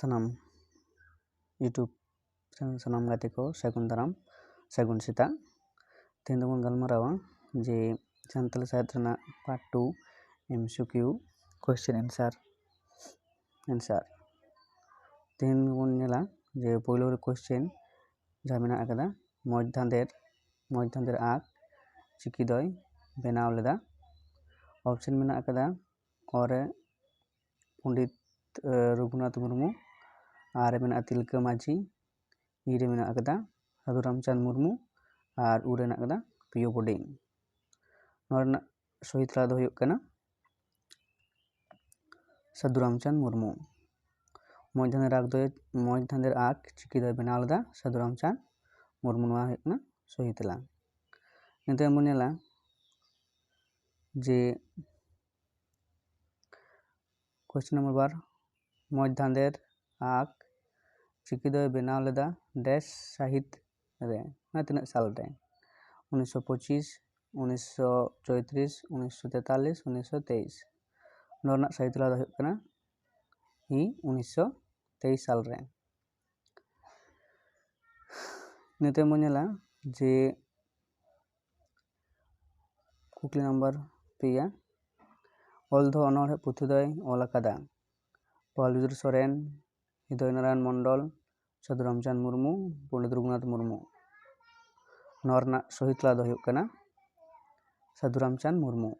सानाम YouTube channel सानाम गाते को सगुन दाराम सगुन सेता तेन बन गलमारावा जे सानताली साहित्य रना पार्ट 2 MCQ क्वेश्चन आंसर तेन बन नेला जे पहिलो क्वेश्चन जहाँ मेना आकदा मौज धांधेर आँक चिकी दय बेनाव लेदा ऑप्शन मेना आकदा और पंडित रघुनाथ मुर्मू आर मेना तिलका माझी इरे मेना आकदा साधु रामचंद मुर्मू और उरे मेना आकदा पियो बोडिंग नोरना सही तला दो हुयुग कना साधु रामचंद मुर्मू मौज धांधेर आँक चिकी दय बेनाव लेदा साधु रामचंद मुर्मू नोआ हुयुग कना सही तला निते बन नेला जे क्वेश्चन नंबर 12 मौज धांधेर आँक चिकी दय बेनाव लेदा डैश साहित रे ना तीना साल रे 1925 1934 1943 1923 नोरना सही तला दो हुयुग कना ई 1923 साल रे निते बन नेला जे कुकली नंबर 3 ऑल दो अनोढ़े पुथी दय ऑल आकादा पालजुर सोरेन हृदय नारायण मंडल साधु रामचंद मुर्मू पंडित रघुनाथ मुर्मू नोरना सही तला दो हुयुग कना साधु रामचंद मुर्मू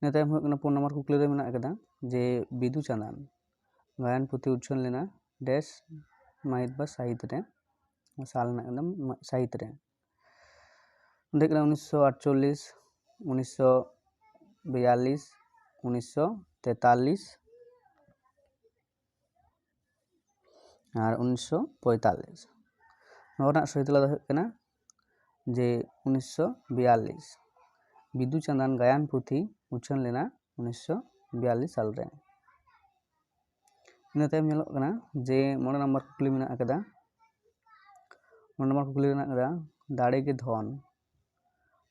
नेतायम हुयुग कना 4 नंबर कुकली रे मेना आकदा जे बिदु चांदान गायन पुथी उच्छन लेना डैश माहित बा साहित रे साल ना एकदम साहित रे देखना 1948 1942 1943 और 1945 नोरना सही तला दो हुयुग कना जे 1942 बिदु चांदान गायन पुथी उच्छन लेना 1942 साल रे इन तायम नेलोग कना जे 9 नंबर कुकली मेना आकदा 9 नंबर कुकली मेना आकदा दाड़े के धन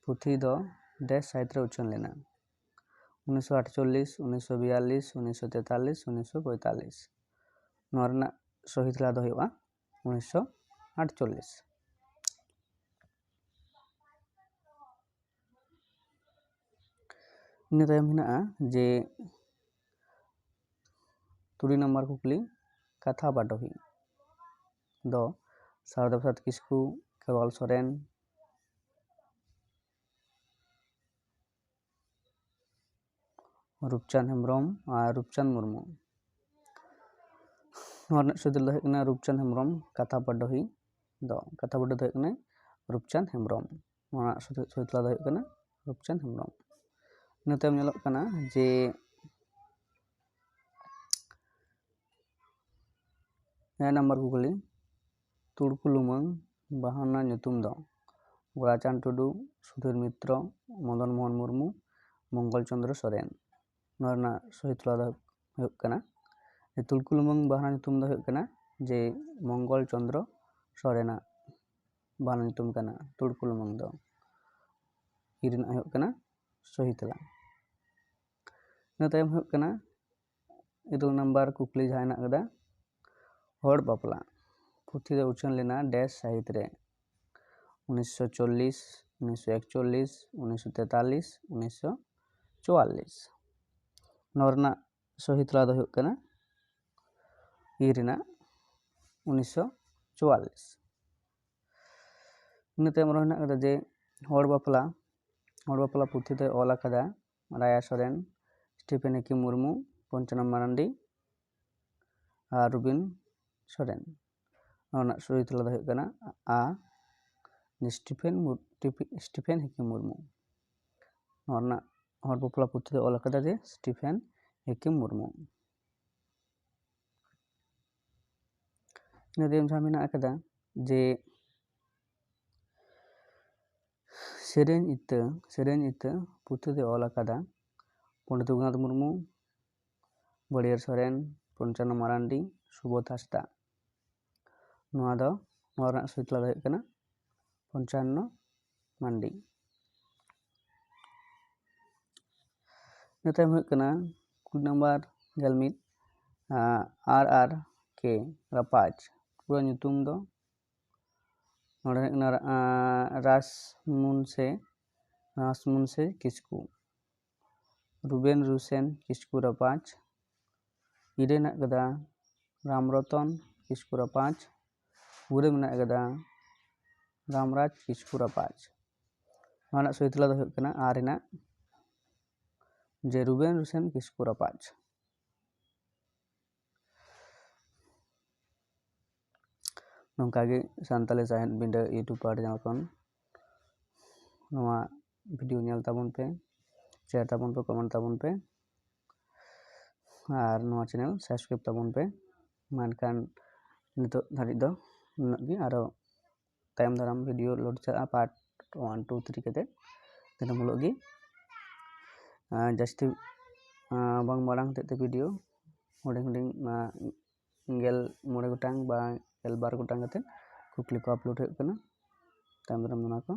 पुथी दो डैश साहित्य रे उच्छन लेना 1948 1942 1943 1945 नोरना सही तला दो हुयुगा 1948 इन तायम हेना जे 3 नंबर कुकली कथा बाडोही दो शारदा प्रसाद किस्कू केवल सोरेन रूपचंद हेम्ब्रम और रूपचंद मुर्मू नोरना सही तला दो हुयुग रूपचंद हेम्ब्रम कथा बाडोही दो कथा बाडो दो हुयुग रूपचंद हेम्ब्रम नोरना सही तला दो हुयुग रूपचंद हेम्ब्रम इन तायम नेलोग कना जे या नंबर कुकली तुड़कु लुमंग बाहाना nyutum दो गोराचांद टुडू सुधीर मित्र मदन मोहन मुर्मू मंगल चंद्र सोरेन नोरना सही तला दो हुयुग कना तुड़कु लुमंग बाहाना nyutum दो हुयुग कना जे मंगल चंद्र सोरेना बाहाना nyutum कना तुड़कु लुमंग दो इरेना हुयुग कना सही तला इन तायम हुयुग कना 2 नंबर कुकली जहां हेना आकदा हड़ बापला पुथी दो उच्छन लेना डैश साहित रे 1940 1941 1943 1944 नोरना सही तला दो हुयुग कना इरेना 1944 इन तायम रो हेना आकदा जे हड़ बापला पुथी दो ऑल आकादा राया सोरेन स्टीफेन हेकी मुर्मू पंचनम मारांडी और रुबिन सोरेन नोरना सही तला दो हुयुग कना आ स्टीफेन हेकी मुर्मू नोरना हड़ बापला पुथी दो ऑल आकादा जे स्टीफेन हेकी मुर्मू इन तायम जहां मेना आकदा जे सेरेन इत्ते पुथी दो ऑल आकादा पंडित रघुनाथ मुर्मू बड़ियार सोरेन पंचान्न मारांडी सुबोध हासदा नोरना सही तला दो हुयुग कना पंचान्न मांडी इन तायम हुयुग कना 10 नंबर 11 RRK Rapaj पूरा nyutum दो नोड़े रासमुनसे किस्कू रुबेन रुसेन किस्कू Rapaj ᱤᱨᱮ ᱢᱮᱱᱟᱜ ᱟᱠᱟᱫᱟ ᱨᱟᱢᱨᱚᱛᱚᱱ ᱠᱤᱥᱠᱩ ᱨᱟᱯᱟᱡᱽ, ᱯᱩᱨᱮ ᱢᱮᱱᱟᱜ ᱟᱠᱟᱫᱟ ᱨᱟᱢᱨᱟᱡᱽ ᱠᱤᱥᱠᱩ ᱨᱟᱯᱟᱡᱽ। ᱱᱚᱣᱟ ᱨᱮᱱᱟᱜ ᱥᱚᱦᱤ ᱛᱮᱞᱟ ᱫᱚ ᱦᱩᱭᱩᱜ ᱠᱟᱱᱟ ᱟᱨ ᱨᱮᱱᱟᱜ ᱡᱮ ᱨᱩᱵᱮᱱ ᱨᱩᱥᱮᱱ ᱠᱤᱥᱠᱩ ᱨᱟᱯᱟᱡᱽ। ᱱᱚᱝᱠᱟᱜᱮ ᱥᱟᱱᱛᱟᱞᱤ ᱥᱟᱶᱦᱮᱫ ᱵᱤᱸᱰᱟᱹ ᱤᱭᱩᱴᱩᱵᱽ ᱯᱟᱦᱴᱟ ᱪᱮᱱᱮᱞ ᱠᱷᱚᱱ ᱱᱚᱣᱟ ᱵᱷᱤᱰᱤᱭᱳ ᱧᱮᱞ ᱛᱟᱵᱚᱱ ᱯᱮ, ᱥᱮᱭᱟᱨ ᱛᱟᱵᱚᱱ ᱯᱮ, ᱠᱚᱢᱮᱱᱴ ᱛᱟᱵᱚᱱ ᱯᱮ ᱟᱨ ᱱᱚᱣᱟ ᱪᱮᱱᱮᱞ ᱥᱟᱵᱥᱠᱨᱟᱭᱤᱵ ᱛᱟᱵᱚᱱ ᱯᱮ। ᱢᱮᱱᱠᱷᱟᱱ ᱱᱤᱛᱚᱜ ᱫᱷᱟᱹᱨᱤᱡ ᱫᱚ ᱩᱱᱟᱹᱜ ᱜᱮ, ᱟᱨᱚ ᱛᱟᱭᱚᱢ ᱫᱟᱨᱟᱢ ᱵᱷᱤᱰᱤᱭᱳ ᱞᱳᱰ ᱪᱟᱞᱟᱜᱼᱟ ᱯᱟर्ट 1 2 3 ᱠᱟᱛᱮ ᱫᱤᱱᱟᱹᱢ ᱦᱤᱞᱳᱜ ᱜᱮ ᱡᱟᱹᱥᱛᱤ ᱵᱟᱝ ᱢᱟᱲᱟᱝ ᱦᱚᱛᱮᱡ ᱛᱮ ᱵᱷᱤᱰᱤᱭᱳ ᱦᱩᱰᱤᱧ ᱦᱩᱰᱤᱧ 15 ᱜᱚᱴᱟᱝ ᱵᱟ 12 ᱜᱚᱴᱟᱝ ᱠᱟᱛᱮ ᱠᱩᱠᱞᱤ ᱠᱚ ᱟᱯᱞᱳᱰ ᱦᱩᱭᱩᱜ ᱠᱟᱱᱟ। ᱛᱟᱭᱚᱢ ᱫᱟᱨᱟᱢ ᱚᱱᱟ ᱠᱚ